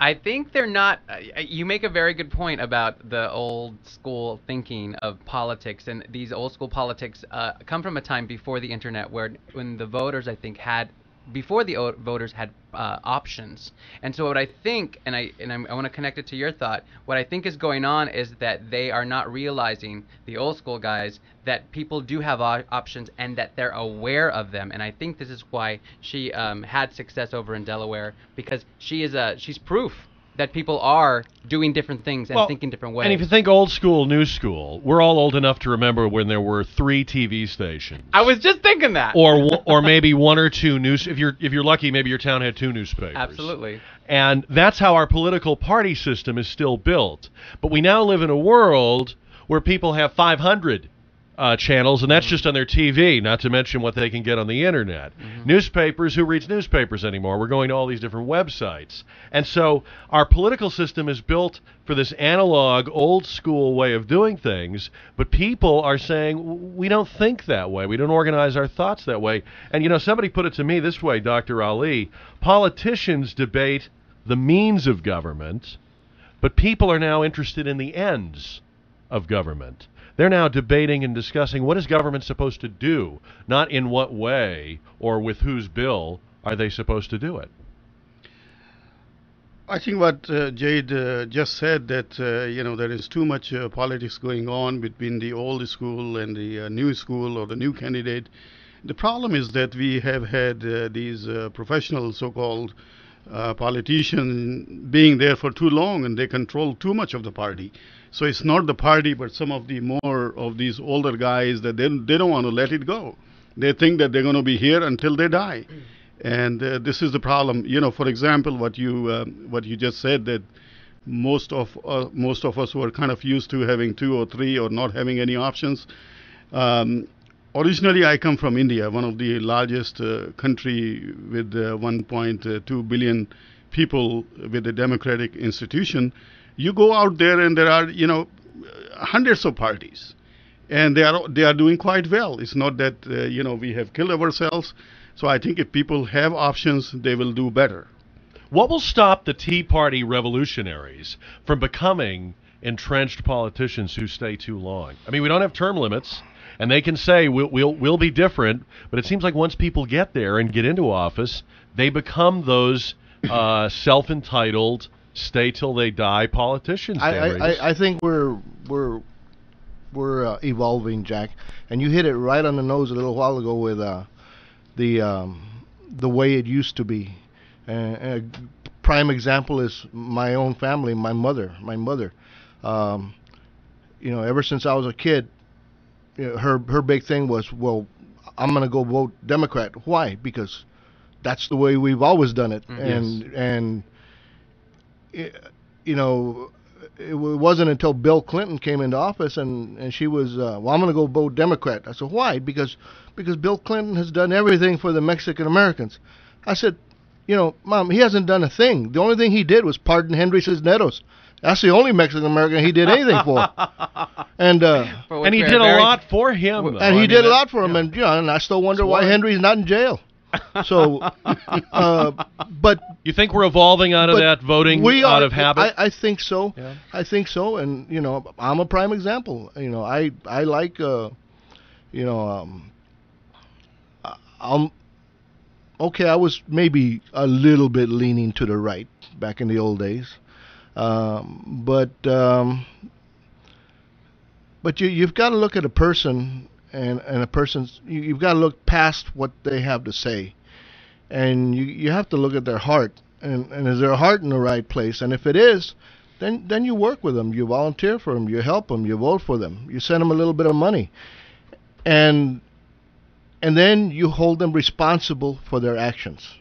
I think they're not. You make a very good point about the old school thinking of politics, and these old school politics come from a time before the internet, where when the voters, I think, had before the voters had options. And so what I think, I want to connect it to your thought. What I think is going on is that they are not realizing, the old school guys, that people do have options and that they're aware of them. And I think this is why she had success over in Delaware, because she's proof that people are doing different things and thinking different ways. And if you think old school, new school, we're all old enough to remember when there were 3 TV stations. I was just thinking that. Or maybe 1 or 2 news. If you're lucky, maybe your town had 2 newspapers. Absolutely. And that's how our political party system is still built. But we now live in a world where people have 500 channels, and that's just on their TV, not to mention what they can get on the internet. Newspapers, who reads newspapers anymore? We're going to all these different websites. And so our political system is built for this analog, old-school way of doing things, but people are saying, we don't think that way. We don't organize our thoughts that way. And, somebody put it to me this way, Dr. Ali, politicians debate the means of government, but people are now interested in the ends of government. They're now debating and discussing what is government supposed to do, not in what way or with whose bill are they supposed to do it. I think what Jade just said, that there is too much politics going on between the old school and the new school or the new candidate. The problem is that we have had these professional so-called politicians being there for too long, and they control too much of the party. So it's not the party, but some of the more of these older guys that they don't want to let it go. They think that they're going to be here until they die, and this is the problem. For example, what you just said, that most of us were kind of used to having 2 or 3 or not having any options. Originally, I come from India, one of the largest country with 1.2 billion people with a democratic institution. You go out there and there are, hundreds of parties, and they are doing quite well. It's not that, we have killed ourselves. So I think if people have options, they will do better. What will stop the Tea Party revolutionaries from becoming entrenched politicians who stay too long? I mean, we don't have term limits, and they can say we'll be different, but it seems like once people get there and get into office, they become those self-entitled, stay till they die politicians. I think we're evolving, Jack, and you hit it right on the nose a little while ago with the way it used to be. A prime example is my own family, my mother. Ever since I was a kid, her big thing was, well, I'm going to go vote Democrat. Why? Because that's the way we've always done it. And it wasn't until Bill Clinton came into office and she was, I'm going to go vote Democrat. I said, why? Because Bill Clinton has done everything for the Mexican Americans. I said, Mom, he hasn't done a thing. The only thing he did was pardon Henry Cisneros. That's the only Mexican American he did anything for. And he did a lot for him. And he did a lot for him. And and I still wonder why Henry's not in jail. So, but you think we're evolving out of that voting out of habit? I think so. Yeah. I think so. And I'm a prime example. I like okay, I was maybe a little bit leaning to the right back in the old days, but you've got to look at a person. And a person's, you've got to look past what they have to say, and you have to look at their heart, and is their heart in the right place? And if it is, then you work with them, you volunteer for them, you help them, you vote for them, you send them a little bit of money, and then you hold them responsible for their actions.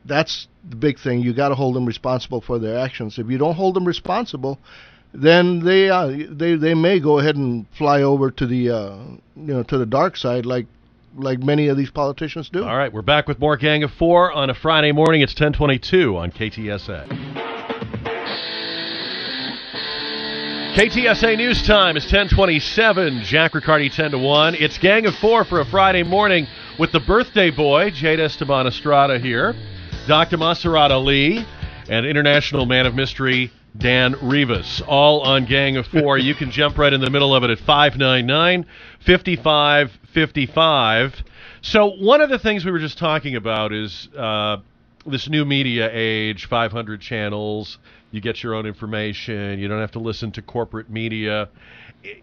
That's the big thing. You got to hold them responsible for their actions. If you don't hold them responsible, then they may go ahead and fly over to the to the dark side, like many of these politicians do. All right, we're back with more Gang of Four on a Friday morning. It's 10:22 on KTSA. KTSA News Time is 10:27. Jack Riccardi 10 to 1. It's Gang of Four for a Friday morning with the birthday boy, Jade Esteban Estrada here, Dr. Masarrat Ali. and international man of mystery, Dan Rivas, all on Gang of Four. You can jump right in the middle of it at 599-5555. So one of the things we were just talking about is this new media age, 500 channels, you get your own information, you don't have to listen to corporate media.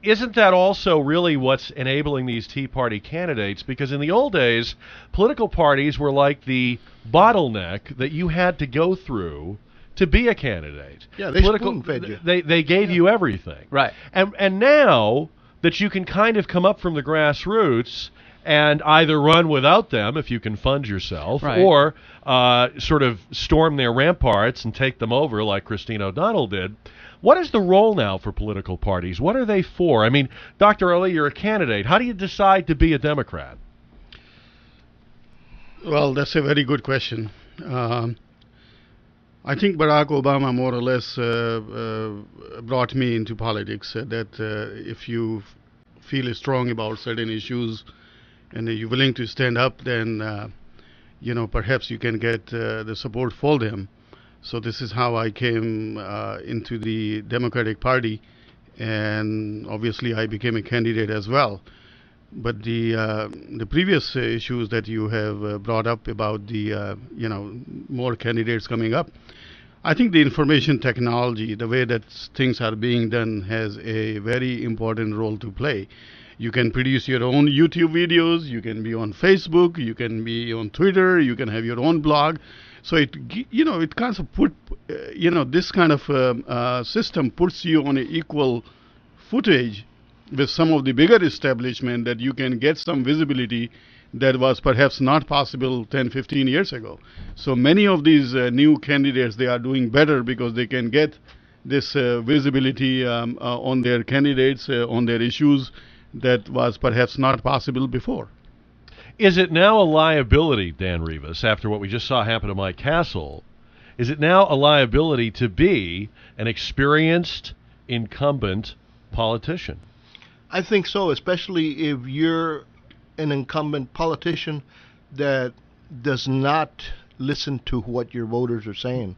Isn't that also really what's enabling these Tea Party candidates? Because in the old days, political parties were like the bottleneck that you had to go through to be a candidate. Yeah, they spoon-fed you. They gave you everything. Right. And now that you can kind of come up from the grassroots and either run without them if you can fund yourself, right, or sort of storm their ramparts and take them over like Christine O'Donnell did. What is the role now for political parties? What are they for? I mean, Dr. Ali, you're a candidate. How do you decide to be a Democrat? Well, that's a very good question. I think Barack Obama more or less brought me into politics, that if you feel strong about certain issues and you're willing to stand up, then perhaps you can get the support for them. So this is how I came into the Democratic Party, and obviously I became a candidate as well. But the previous issues that you have brought up about the more candidates coming up, I think the information technology, the way that things are being done, has a very important role to play. You can produce your own YouTube videos, you can be on Facebook, you can be on Twitter, you can have your own blog. So it kind of put this kind of system puts you on an equal footage with some of the bigger establishment, that you can get some visibility that was perhaps not possible 10, 15 years ago. So many of these new candidates, they are doing better because they can get this visibility on their candidates, on their issues, that was perhaps not possible before. Is it now a liability, Dan Rivas, after what we just saw happen to Mike Castle, is it now a liability to be an experienced incumbent politician? I think so, especially if you're an incumbent politician that does not listen to what your voters are saying,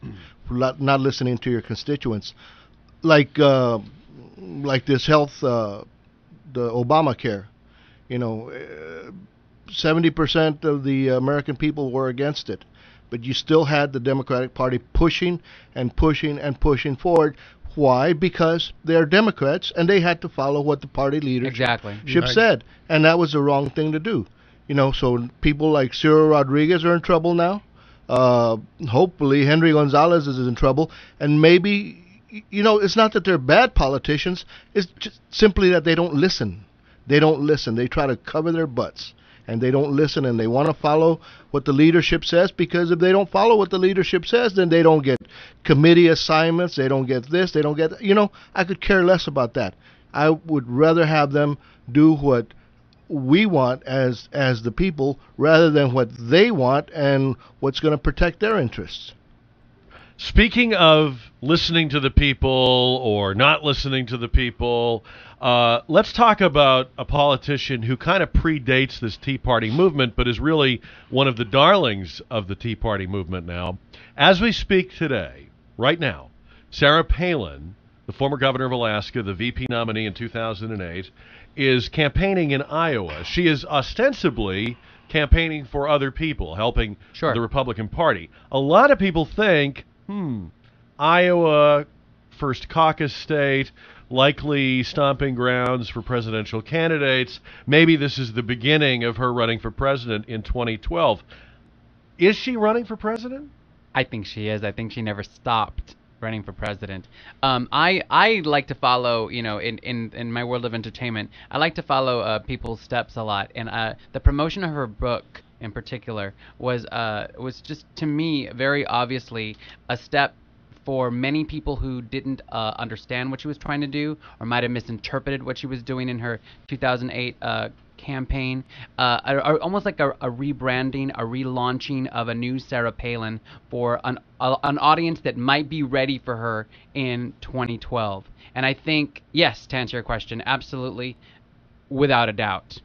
not listening to your constituents, like this health, the Obamacare. 70% of the American people were against it, but you still had the Democratic Party pushing and pushing and pushing forward. Why? Because they're Democrats and they had to follow what the party leadership said, and that was the wrong thing to do. So people like Cyril Rodriguez are in trouble now. Hopefully Henry Gonzalez is in trouble, and maybe it's not that they're bad politicians. It's just simply that they don't listen. They don't listen. They try to cover their butts, and they don't listen, and they want to follow what the leadership says, because if they don't follow what the leadership says, then they don't get committee assignments, they don't get this, they don't get, I could care less about that. I would rather have them do what we want as the people, rather than what they want and what's going to protect their interests. Speaking of listening to the people or not listening to the people, let's talk about a politician who kind of predates this Tea Party movement, but is really one of the darlings of the Tea Party movement now. As we speak today, right now, Sarah Palin, the former governor of Alaska, the VP nominee in 2008, is campaigning in Iowa. She is ostensibly campaigning for other people, helping the Republican Party. A lot of people think, Iowa, first caucus state, likely stomping grounds for presidential candidates. Maybe this is the beginning of her running for president in 2012. Is she running for president? I think she is. I think she never stopped running for president. I like to follow, in my world of entertainment, I like to follow people's steps a lot. And the promotion of her book in particular was just, to me, very obviously a step for many people who didn't understand what she was trying to do, or might have misinterpreted what she was doing in her 2008 campaign, almost like a rebranding, a relaunching of a new Sarah Palin for an audience that might be ready for her in 2012. And I think, yes, to answer your question, absolutely, without a doubt.